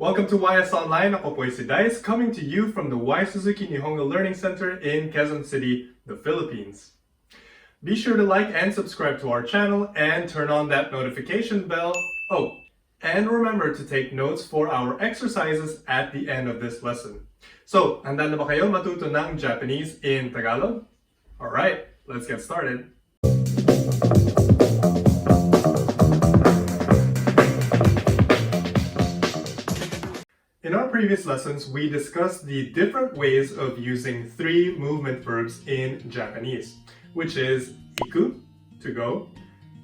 Welcome to YS Online. Ako po si Dice, coming to you from the Suzuki Nihongo Learning Center in Quezon City, the Philippines. Be sure to like and subscribe to our channel and turn on that notification bell. Oh, and remember to take notes for our exercises at the end of this lesson. So, handa na ba kayo matuto ng Japanese in Tagalog? Alright, let's get started. In our previous lessons, we discussed the different ways of using three movement verbs in Japanese, which is iku, to go,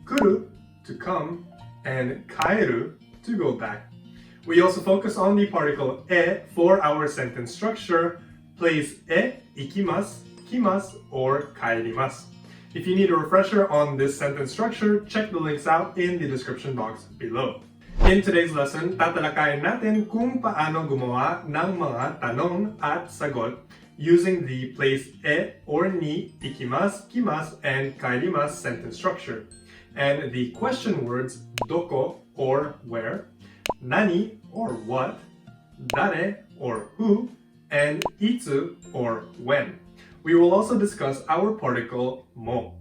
kuru, to come, and kaeru, to go back. We also focus on the particle e for our sentence structure. Place e, ikimasu, kimasu, or kaerimasu. If you need a refresher on this sentence structure, check the links out in the description box below. In today's lesson, tatalakayin natin kung paano gumawa ng mga tanong at sagot using the place e or ni, ikimasu, kimasu, and kaerimasu sentence structure, and the question words doko or where, nani or what, dare or who, and itsu or when. We will also discuss our particle mo.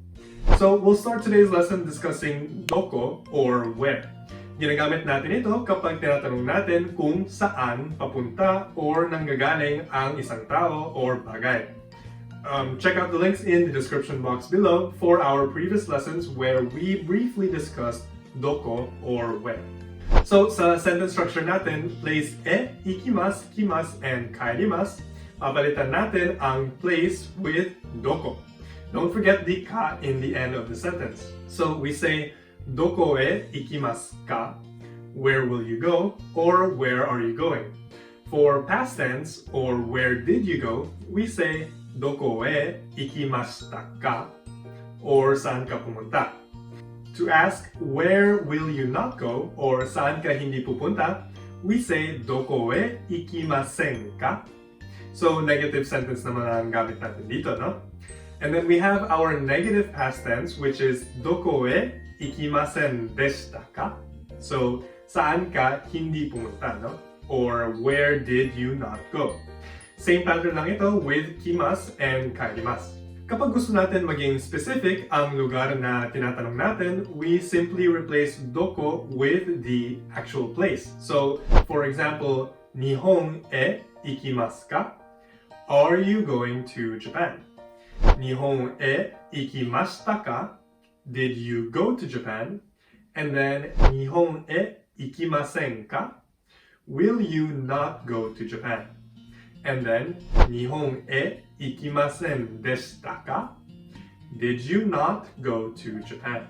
So we'll start today's lesson discussing doko or where. Ginagamit natin ito kapag tinatanong natin kung saan papunta or nanggagaling ang isang tao or bagay. Check out the links in the description box below for our previous lessons where we briefly discussed doko or where. So sa sentence structure natin, place e, ikimasu, kimasu, and kaerimasu. Papalitan natin ang place with doko. Don't forget the ka in the end of the sentence. So we say, doko e ikimasu ka? Where will you go? Or where are you going? For past tense, or where did you go, we say, doko e ikimashita ka? Or saan ka pumunta? To ask, where will you not go? Or saan ka hindi pupunta? We say, doko e ikimasen ka? So, negative sentence naman ang gamit natin dito, no? And then we have our negative past tense, which is, doko e ikimasen deshita ka? So, saan ka hindi pumunta, no? Or where did you not go? Same pattern lang ito with kimasu and kaerimasu. Kapag gusto natin maging specific ang lugar na tinatanong natin, we simply replace doko with the actual place. So, for example, Nihon e ikimasu ka? Are you going to Japan? Nihon e ikimashita ka? Did you go to Japan? And then, Nihon e ikimasen ka? Will you not go to Japan? And then, Nihon e ikimasen deshita ka? Did you not go to Japan?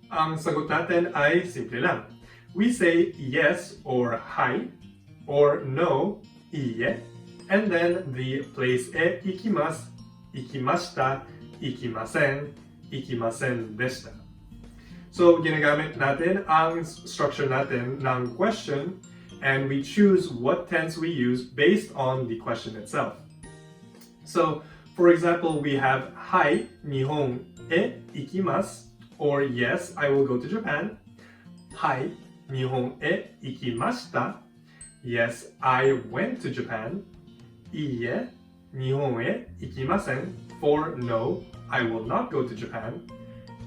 Ang sagot natin ay simple lang. We say yes or hai, or no, iye, and then the place e ikimasu, ikimashita, ikimasen, ikimasen deshita. So, ginagamit natin ang structure natin ng question, and we choose what tense we use based on the question itself. So, for example, we have Hai, Nihon e ikimasu, or yes, I will go to Japan. Hai, Nihon e ikimashita. Yes, I went to Japan. Iie, Nihon e ikimasen, for no, I will not go to Japan.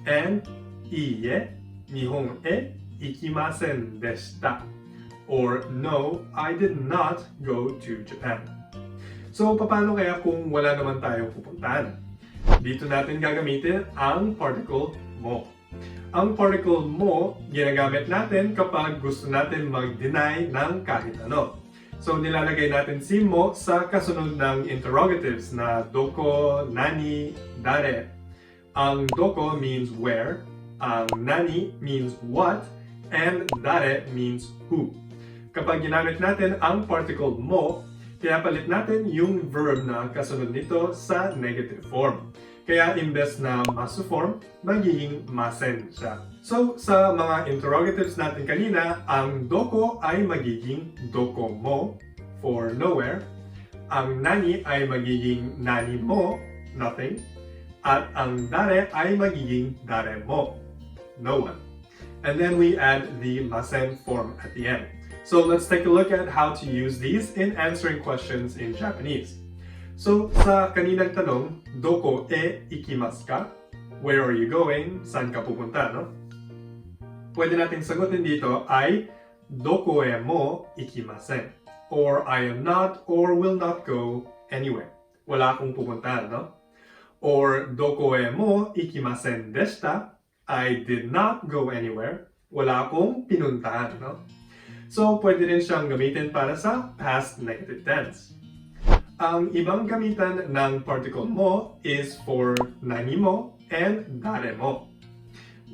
And iie, Nihon e ikimasen deshita. Or no, I did not go to Japan. So, paano kaya kung wala naman tayong pupuntahan? Dito natin gagamitin ang particle mo. Ang particle mo, ginagamit natin kapag gusto natin mag-deny ng kahit ano. So, nilalagay natin si mo sa kasunod ng interrogatives na doko, nani, dare. Ang doko means where, ang nani means what, and dare means who. Kapag ginamit natin ang particle mo, pinapalit natin yung verb na kasunod nito sa negative form. Kaya imbes na masu form, magiging masen siya. So, sa mga interrogatives natin kanina, ang doko ay magiging doko mo, for nowhere. Ang nani ay magiging nani mo, nothing. At ang dare ay magiging dare mo, no one. And then we add the masen form at the end. So let's take a look at how to use these in answering questions in Japanese. So sa kaninang tanong, doko e ikimasu ka? Where are you going? Saan ka pupunta, no? Pwede nating sagutin dito ay doko e mo ikimasen, or I am not or will not go anywhere. Wala akong pupuntahan, no? Or doko e mo ikimasen deshita, I did not go anywhere. Wala akong pinuntahan, no? So, pwede rin siyang gamitin para sa past negative tense. Ang ibang gamitan ng particle mo is for nani mo and dare mo.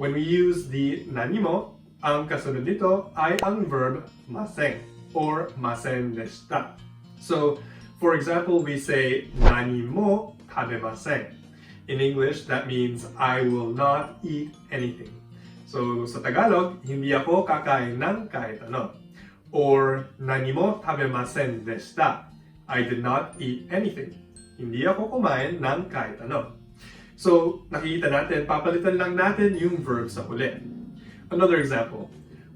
When we use the nani mo, ang kasunod nito ay ang verb masen or masen deshita. So, for example, we say nani mo tabemasen. In English, that means I will not eat anything. So, sa Tagalog, hindi ako kakain ng kahit ano. Or, nani mo tabemasen deshita. I did not eat anything. Hindi ako kumain ng kahit ano. So, nakikita natin, papalitan lang natin yung verb sa huli. Another example,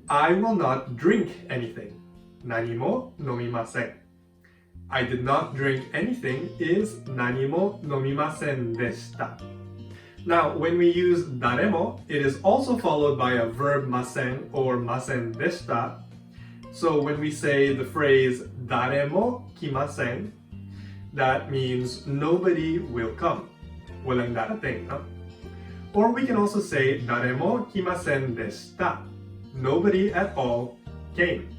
I will not drink anything. Nani mo nomimasen. I did not drink anything is nani mo nomimasen deshita. Now, when we use daremo, it is also followed by a verb masen or masen deshita. So when we say the phrase daremo kimasen, that means nobody will come. Walang darating, no? Or we can also say daremo kimasen deshita. Nobody at all came.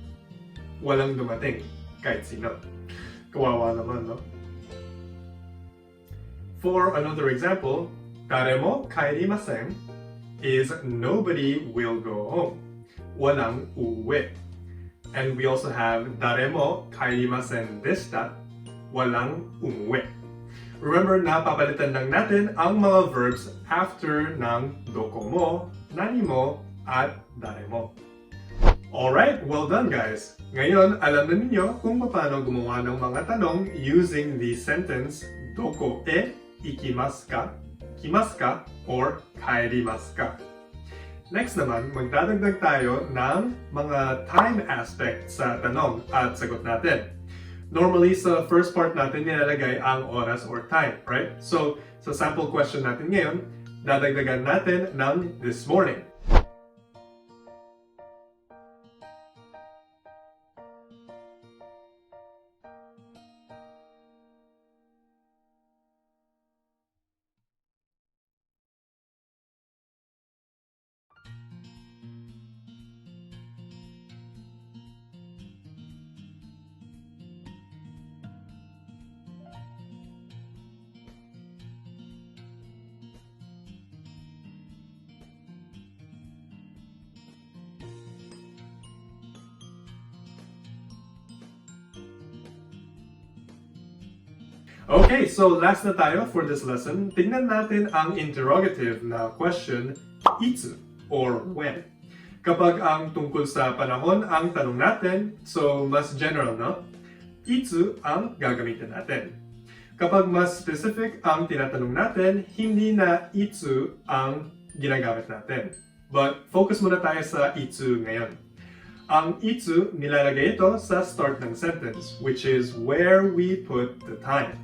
Walang dumating, kahit sino. Kawawa naman, no? For another example, daremo kaerimasen is nobody will go home. Walang uuwi. And we also have daremo kaerimasen deshita. Walang umuwi. Remember na papalitan lang natin ang mga verbs after ng doko mo, nani mo, at daremo. Alright, well done guys! Ngayon, alam na ninyo kung paano gumawa ng mga tanong using the sentence doko e ikimasu ka, kimasu ka, or kaerimasu ka. Next naman, magdadagdag tayo ng mga time aspect sa tanong at sagot natin. Normally, sa first part natin nilalagay ang oras or time, right? So, sa sample question natin ngayon, dadagdagan natin ng this morning. Okay, so last na tayo for this lesson. Tingnan natin ang interrogative na question, itsu, or when. Kapag ang tungkol sa panahon ang tanong natin, so mas general, no? Itsu ang gagamitin natin. Kapag mas specific ang tinatanong natin, hindi na itsu ang ginagamit natin. But focus muna tayo sa itsu ngayon. Ang itsu, nilalagay ito sa start ng sentence, which is where we put the time.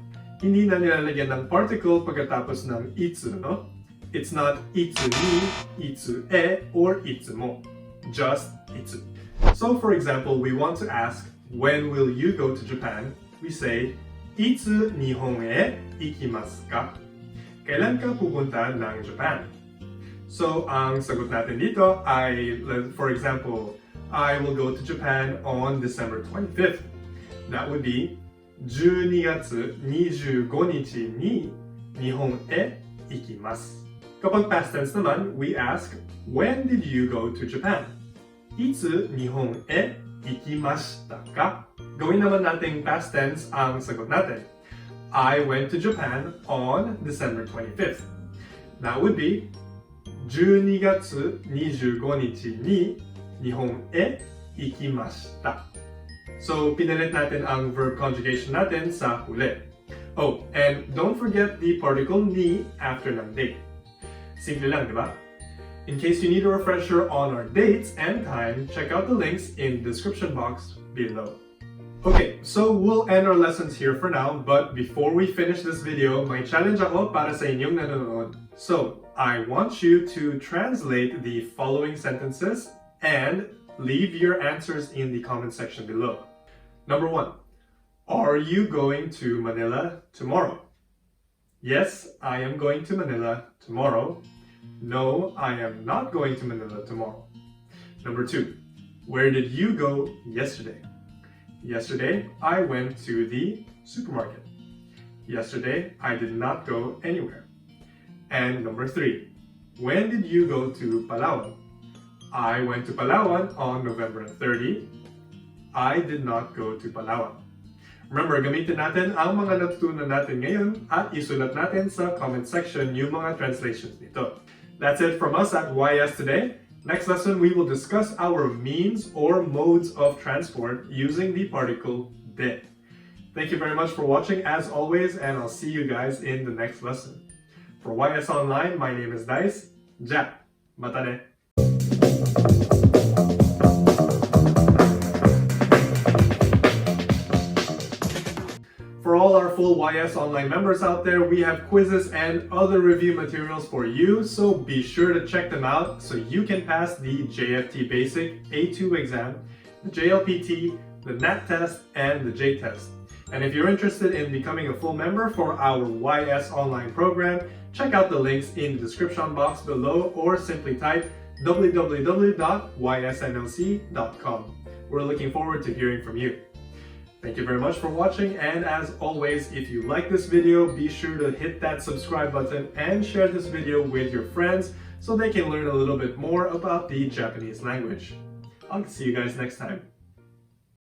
Hindi na nilalagyan ng particle pagkatapos ng itsu, no? It's not itsu ni, itsu e, or itsu mo. Just itsu. So for example, we want to ask, when will you go to Japan? We say, itsu Nihon e ikimasu ka? Kailan ka pupunta ng Japan? So ang sagot natin dito ay, for example, I will go to Japan on December 25th. That would be 12月25日に日本へ行きます。Kapag past tense naman, we ask, when did you go to Japan? いつ日本へ行きましたか? Gawin naman nating past tense ang sagot natin. I went to Japan on December 25th. That would be 12月25日に日本へ行きました。So, pinalit natin ang verb conjugation natin sa huli. Oh, and don't forget the particle ni after ng date. Simple lang, di ba? In case you need a refresher on our dates and time, check out the links in the description box below. Okay, so we'll end our lessons here for now, but before we finish this video, may challenge ako para sa inyong nanonood. So, I want you to translate the following sentences and leave your answers in the comment section below. Number 1. Are you going to Manila tomorrow? Yes, I am going to Manila tomorrow. No, I am not going to Manila tomorrow. Number 2. Where did you go yesterday? Yesterday, I went to the supermarket. Yesterday, I did not go anywhere. And number 3. When did you go to Palawan? I went to Palawan on November 30. I did not go to Palawan. Remember, gamitin natin ang mga natutunan natin ngayon at isulat natin sa comment section yung mga translations nito. That's it from us at YS today. Next lesson, we will discuss our means or modes of transport using the particle de. Thank you very much for watching as always, and I'll see you guys in the next lesson. For YS Online, my name is Dice. Ja, mata ne. For all our full YS Online members out there, we have quizzes and other review materials for you, so be sure to check them out so you can pass the JFT Basic A2 exam, the JLPT, the NAT-Test, and the J-Test. And if you're interested in becoming a full member for our YS Online program, check out the links in the description box below or simply type www.ysnlc.com. We're looking forward to hearing from you. Thank you very much for watching, and as always, if you like this video, be sure to hit that subscribe button and share this video with your friends so they can learn a little bit more about the Japanese language. I'll see you guys next time.